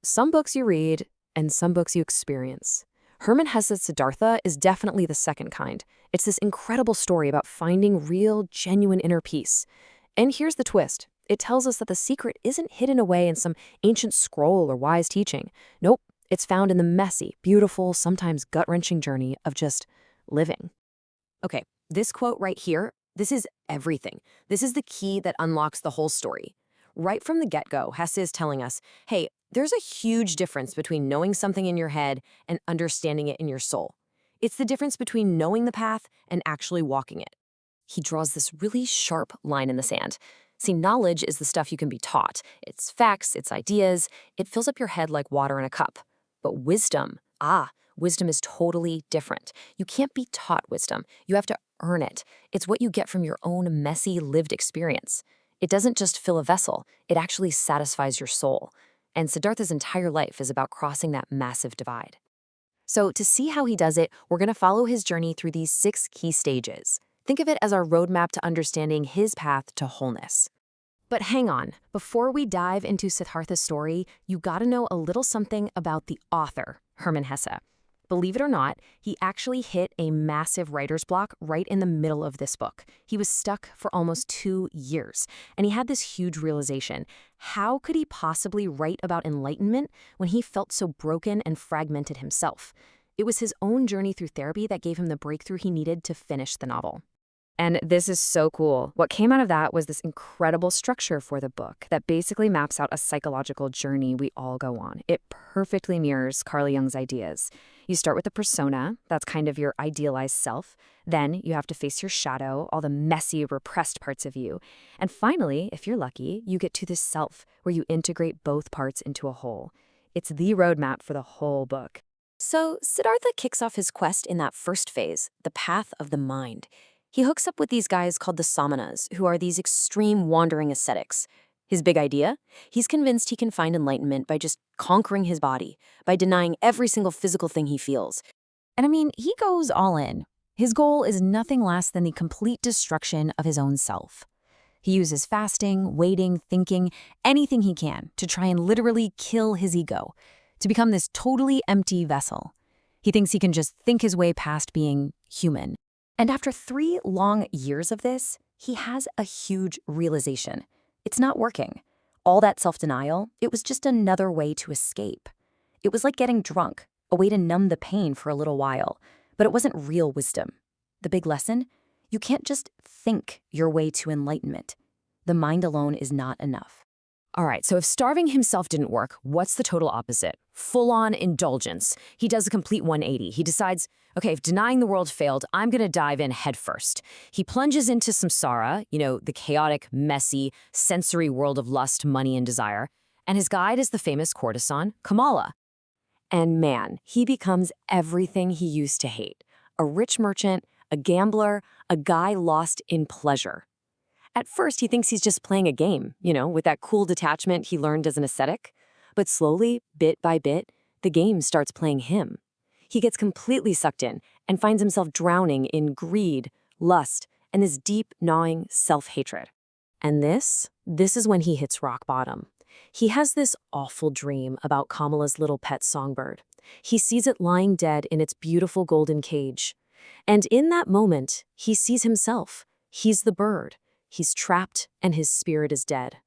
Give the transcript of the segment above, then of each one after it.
Some books you read and some books you experience. Hermann Hesse's Siddhartha is definitely the second kind. It's this incredible story about finding real, genuine inner peace. And here's the twist. It tells us that the secret isn't hidden away in some ancient scroll or wise teaching. Nope, it's found in the messy, beautiful, sometimes gut-wrenching journey of just living. Okay, this quote right here, this is everything. This is the key that unlocks the whole story. Right from the get-go, Hesse is telling us, hey, there's a huge difference between knowing something in your head and understanding it in your soul. It's the difference between knowing the path and actually walking it. He draws this really sharp line in the sand. See, knowledge is the stuff you can be taught. It's facts, it's ideas. It fills up your head like water in a cup. But wisdom, wisdom is totally different. You can't be taught wisdom. You have to earn it. It's what you get from your own messy, lived experience. It doesn't just fill a vessel. It actually satisfies your soul. And Siddhartha's entire life is about crossing that massive divide. So to see how he does it, we're going to follow his journey through these 6 key stages. Think of it as our roadmap to understanding his path to wholeness. But hang on, before we dive into Siddhartha's story, you gotta know a little something about the author, Hermann Hesse. Believe it or not, he actually hit a massive writer's block right in the middle of this book. He was stuck for almost 2 years, and he had this huge realization. How could he possibly write about enlightenment when he felt so broken and fragmented himself? It was his own journey through therapy that gave him the breakthrough he needed to finish the novel. And this is so cool. What came out of that was this incredible structure for the book that basically maps out a psychological journey we all go on. It perfectly mirrors Carl Jung's ideas. You start with the persona, that's kind of your idealized self. Then you have to face your shadow, all the messy, repressed parts of you. And finally, if you're lucky, you get to the self, where you integrate both parts into a whole. It's the roadmap for the whole book. So Siddhartha kicks off his quest in that first phase, the path of the mind. He hooks up with these guys called the samanas, who are these extreme wandering ascetics. His big idea? He's convinced he can find enlightenment by just conquering his body, by denying every single physical thing he feels. And I mean, he goes all in. His goal is nothing less than the complete destruction of his own self. He uses fasting, waiting, thinking, anything he can to try and literally kill his ego, to become this totally empty vessel. He thinks he can just think his way past being human. And after 3 long years of this, he has a huge realization. It's not working. All that self-denial, it was just another way to escape. It was like getting drunk, a way to numb the pain for a little while, but it wasn't real wisdom. The big lesson? You can't just think your way to enlightenment. The mind alone is not enough. All right, so if starving himself didn't work, what's the total opposite? Full-on indulgence. He does a complete 180. He decides, okay, if denying the world failed, I'm going to dive in headfirst. He plunges into samsara, the chaotic, messy, sensory world of lust, money, and desire. And his guide is the famous courtesan, Kamala. And man, he becomes everything he used to hate. A rich merchant, a gambler, a guy lost in pleasure. At first, he thinks he's just playing a game, with that cool detachment he learned as an ascetic. But slowly, bit by bit, the game starts playing him. He gets completely sucked in and finds himself drowning in greed, lust, and this deep, gnawing self-hatred. And this is when he hits rock bottom. He has this awful dream about Kamala's little pet songbird. He sees it lying dead in its beautiful golden cage. And in that moment, he sees himself. He's the bird. He's trapped, and his spirit is dead.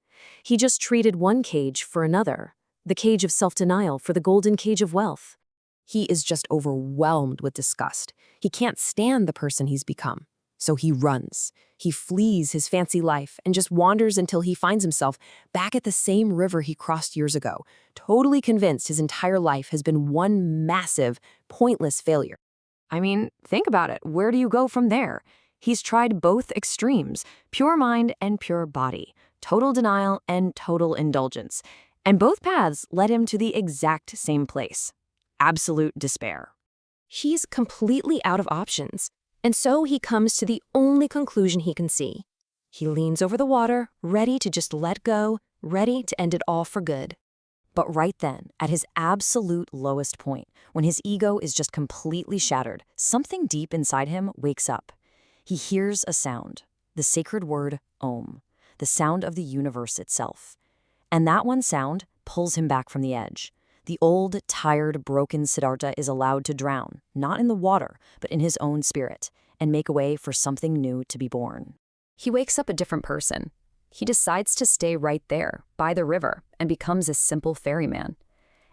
He just traded one cage for another, the cage of self-denial for the golden cage of wealth. He is just overwhelmed with disgust. He can't stand the person he's become. So he runs. He flees his fancy life and just wanders until he finds himself back at the same river he crossed years ago, totally convinced his entire life has been one massive, pointless failure. I mean, think about it. Where do you go from there? He's tried both extremes, pure mind and pure body, total denial and total indulgence. And both paths led him to the exact same place, absolute despair. He's completely out of options, and so he comes to the only conclusion he can see. He leans over the water, ready to just let go, ready to end it all for good. But right then, at his absolute lowest point, when his ego is just completely shattered, something deep inside him wakes up. He hears a sound, the sacred word Om, the sound of the universe itself. And that one sound, pulls him back from the edge. The old, tired, broken Siddhartha is allowed to drown, not in the water, but in his own spirit, and make a way for something new to be born. He wakes up a different person. He decides to stay right there, by the river, and becomes a simple ferryman.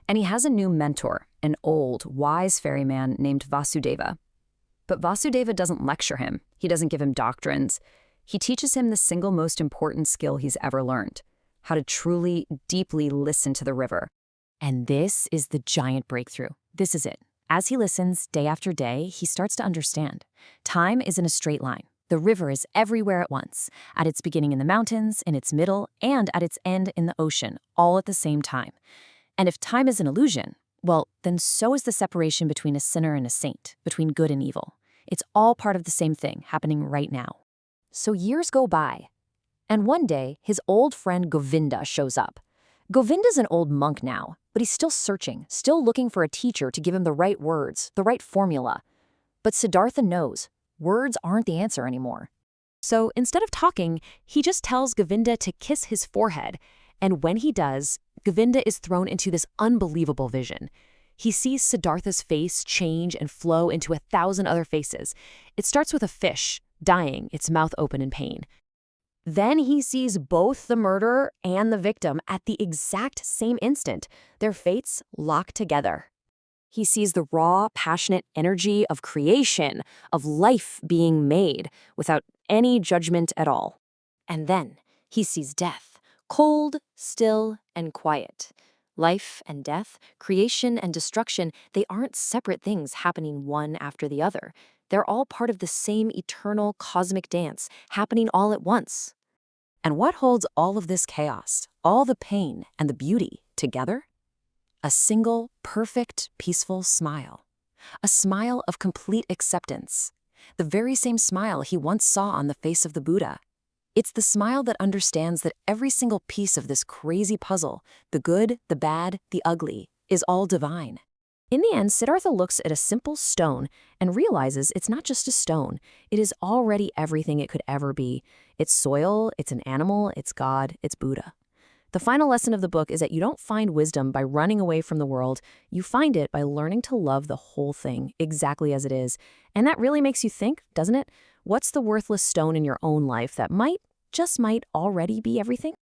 And he has a new mentor, an old, wise ferryman named Vasudeva. But Vasudeva doesn't lecture him. He doesn't give him doctrines. He teaches him the single most important skill he's ever learned: how to truly, deeply listen to the river. And this is the giant breakthrough. This is it. As he listens day after day, he starts to understand. Time isn't a straight line. The river is everywhere at once, at its beginning in the mountains, in its middle, and at its end in the ocean, all at the same time. And if time is an illusion, well, then so is the separation between a sinner and a saint, between good and evil. It's all part of the same thing happening right now. So years go by, and one day, his old friend Govinda shows up. Govinda's an old monk now, but he's still searching, still looking for a teacher to give him the right words, the right formula. But Siddhartha knows words aren't the answer anymore. So instead of talking, he just tells Govinda to kiss his forehead. And when he does, Govinda is thrown into this unbelievable vision. He sees Siddhartha's face change and flow into 1,000 other faces. It starts with a fish, dying, its mouth open in pain. Then he sees both the murderer and the victim at the exact same instant, their fates locked together. He sees the raw, passionate energy of creation, of life being made, without any judgment at all. And then he sees death, cold, still, and quiet. Life and death, creation and destruction, they aren't separate things happening one after the other. They're all part of the same eternal cosmic dance, happening all at once. And what holds all of this chaos, all the pain and the beauty together? A single, perfect, peaceful smile. A smile of complete acceptance. The very same smile he once saw on the face of the Buddha. It's the smile that understands that every single piece of this crazy puzzle, the good, the bad, the ugly, is all divine. In the end, Siddhartha looks at a simple stone and realizes it's not just a stone. It is already everything it could ever be. It's soil, it's an animal, it's God, it's Buddha. The final lesson of the book is that you don't find wisdom by running away from the world. You find it by learning to love the whole thing exactly as it is. And that really makes you think, doesn't it? What's the worthless stone in your own life that might, just might, already be everything?